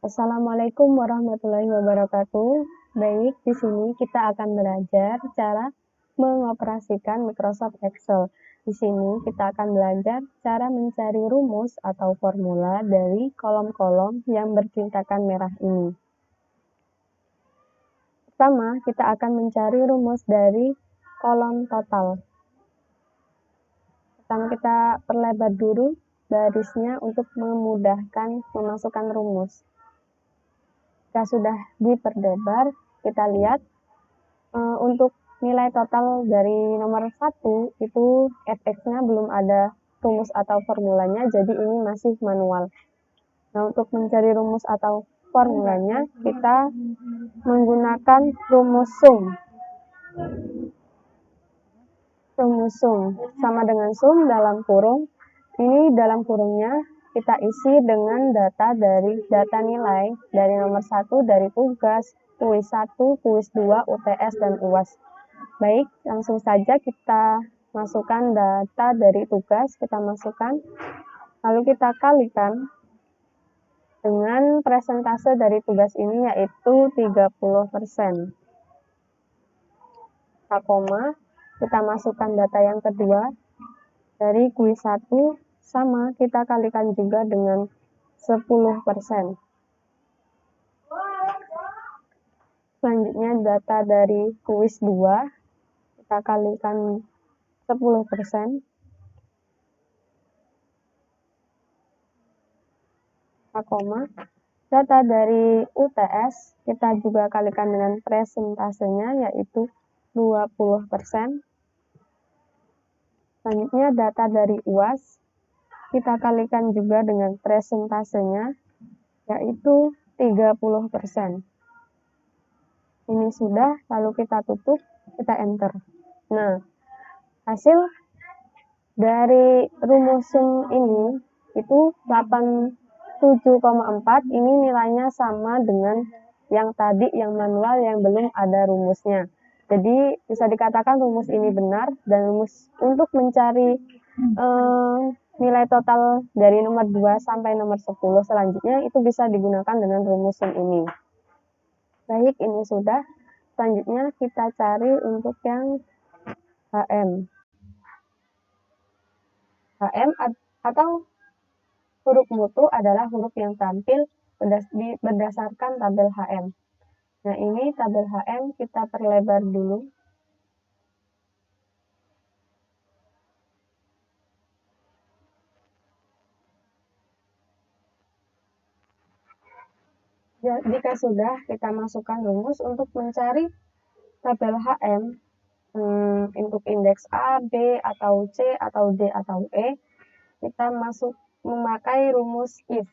Assalamualaikum warahmatullahi wabarakatuh. Baik, di sini kita akan belajar cara mengoperasikan Microsoft Excel. Di sini kita akan belajar cara mencari rumus atau formula dari kolom-kolom yang bertintakan merah ini. Pertama, kita akan mencari rumus dari kolom total. Pertama, kita perlebar dulu barisnya untuk memudahkan memasukkan rumus. Jika sudah diperlebar, kita lihat untuk nilai total dari nomor 1 itu fx-nya belum ada rumus atau formulanya, jadi ini masih manual. Nah, untuk mencari rumus atau formulanya, kita menggunakan rumus sum. Rumus sum sama dengan sum dalam kurung. Ini dalam kurungnya kita isi dengan data nilai dari nomor 1 dari tugas, kuis 1, kuis 2, UTS, dan UAS. Baik, langsung saja kita masukkan data dari tugas, kita masukkan, lalu kita kalikan dengan presentase dari tugas ini yaitu 30%. Koma, kita masukkan data yang kedua dari kuis 1, sama kita kalikan juga dengan 10%. Selanjutnya data dari kuis 2 kita kalikan 10%. Koma, data dari UTS kita juga kalikan dengan presentasenya yaitu 20%. Selanjutnya data dari UAS kita kalikan juga dengan presentasenya yaitu 30%. Ini sudah, lalu kita tutup, kita enter. Nah, hasil dari rumus sum ini itu 87,4, ini nilainya sama dengan yang tadi yang manual yang belum ada rumusnya. Jadi bisa dikatakan rumus ini benar, dan rumus untuk mencari nilai total dari nomor 2 sampai nomor 10 selanjutnya itu bisa digunakan dengan rumus sum ini. Baik, ini sudah. Selanjutnya kita cari untuk yang HM. HM atau huruf mutu adalah huruf yang tampil berdasarkan tabel HM. Nah, ini tabel HM kita perlebar dulu. Jika sudah, kita masukkan rumus untuk mencari tabel HM untuk indeks A, B, atau C, atau D, atau E. Kita memakai rumus if.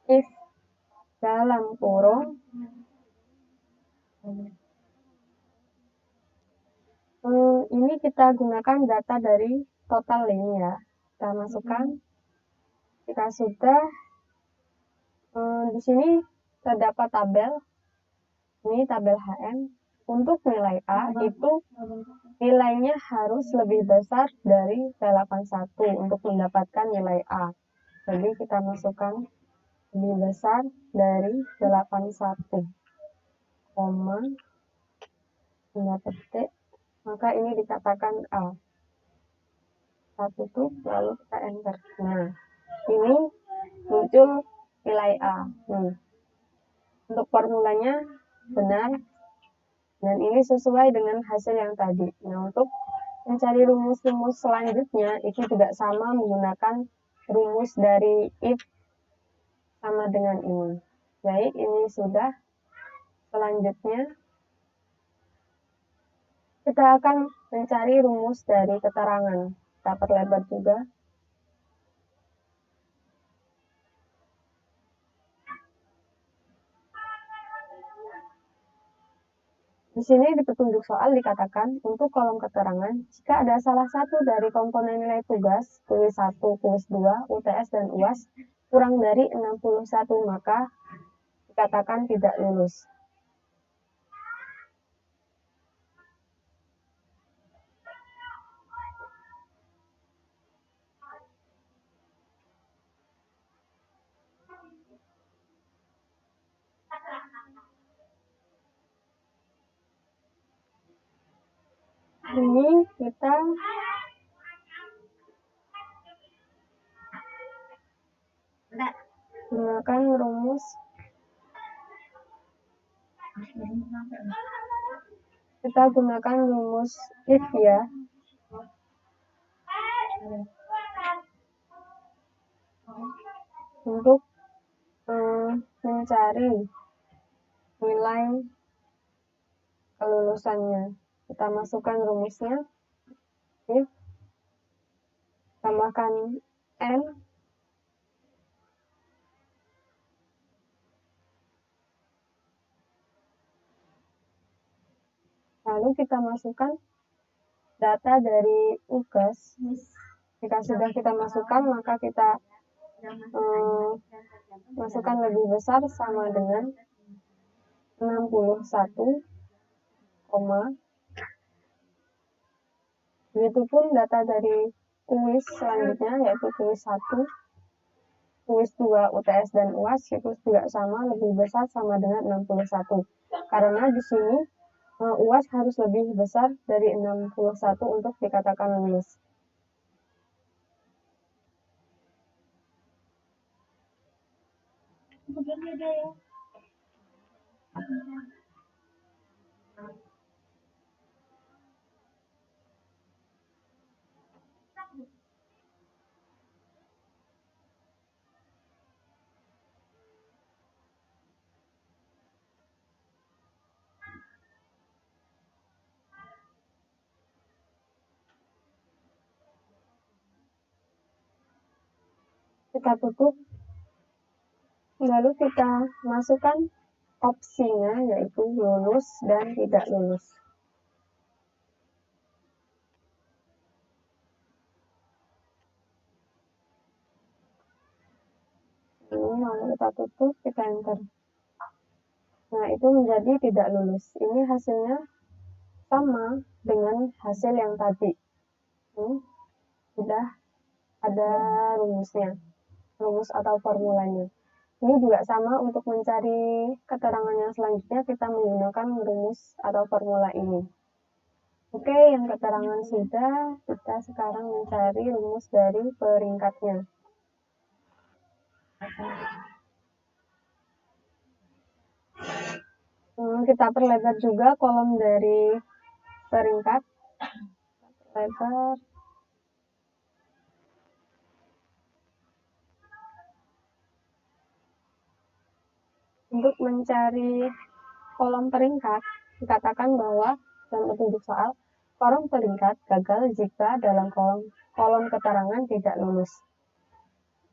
If dalam kurung ini kita gunakan data dari total ini ya. Kita masukkan. Jika sudah, di sini terdapat tabel. Ini tabel HM. Untuk nilai A itu nilainya harus lebih besar dari 81 untuk mendapatkan nilai A. Jadi kita masukkan lebih besar dari 81, koma, petik, maka ini dikatakan A. Kita tutup, lalu kita enter. Nah, ini muncul nilai A. Untuk formulanya benar, dan ini sesuai dengan hasil yang tadi. Nah, untuk mencari rumus-rumus selanjutnya, itu juga sama menggunakan rumus dari if sama dengan ini. Baik, ini sudah. Selanjutnya, kita akan mencari rumus dari keterangan. Kita perlebar juga. Di sini di petunjuk soal dikatakan untuk kolom keterangan, jika ada salah satu dari komponen nilai tugas, kuis 1, kuis 2, UTS, dan UAS, kurang dari 61, maka dikatakan tidak lulus. Ini kita gunakan rumus if ya, untuk mencari nilai kelulusannya. Kita masukkan rumusnya, if tambahkan n, lalu kita masukkan data dari UKES. Jika sudah kita masukkan, maka kita masukkan lebih besar sama dengan 61, begitupun data dari kuis selanjutnya, yaitu kuis 1, kuis 2 UTS dan UAS itu juga sama, lebih besar sama dengan 61. Karena di sini UAS harus lebih besar dari 61 untuk dikatakan lulus. Kita tutup, lalu kita masukkan opsinya, yaitu lulus dan tidak lulus. Ini lalu kita tutup, kita enter. Nah, itu menjadi tidak lulus. Ini hasilnya sama dengan hasil yang tadi. Sudah ada rumusnya, rumus atau formulanya. Ini juga sama, untuk mencari keterangan yang selanjutnya kita menggunakan rumus atau formula ini. Oke, yang keterangan sudah, kita sekarang mencari rumus dari peringkatnya. Kita perlebar juga kolom dari peringkat. Lebar. Untuk mencari kolom peringkat, dikatakan bahwa dalam petunjuk soal, kolom peringkat gagal jika dalam kolom keterangan tidak lulus.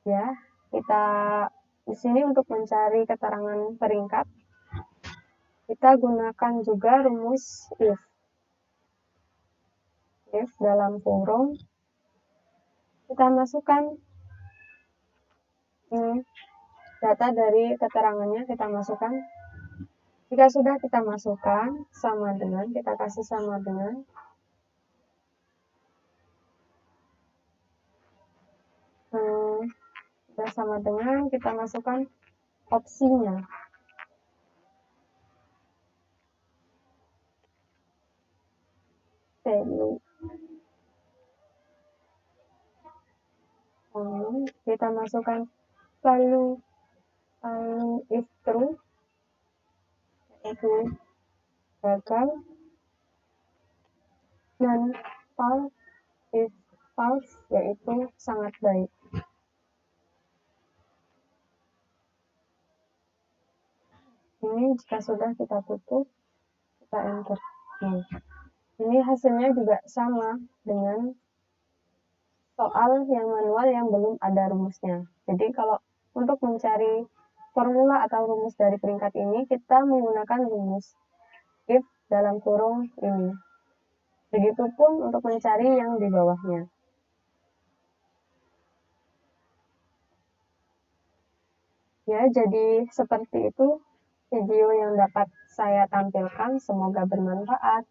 Ya, kita di sini untuk mencari keterangan peringkat, kita gunakan juga rumus if. If dalam kurung, kita masukkan data dari keterangannya, kita masukkan. Jika sudah kita masukkan, sama dengan, kita kasih sama dengan, sudah sama dengan, kita masukkan opsinya. Value. Kita masukkan value if true, yaitu gagal, dan false if false, yaitu sangat baik. Ini jika sudah kita tutup, kita enter. Ini hasilnya juga sama dengan soal yang manual yang belum ada rumusnya. Jadi kalau untuk mencari formula atau rumus dari peringkat ini, kita menggunakan rumus if dalam kurung ini. Begitupun untuk mencari yang di bawahnya. Ya, jadi seperti itu video yang dapat saya tampilkan. Semoga bermanfaat.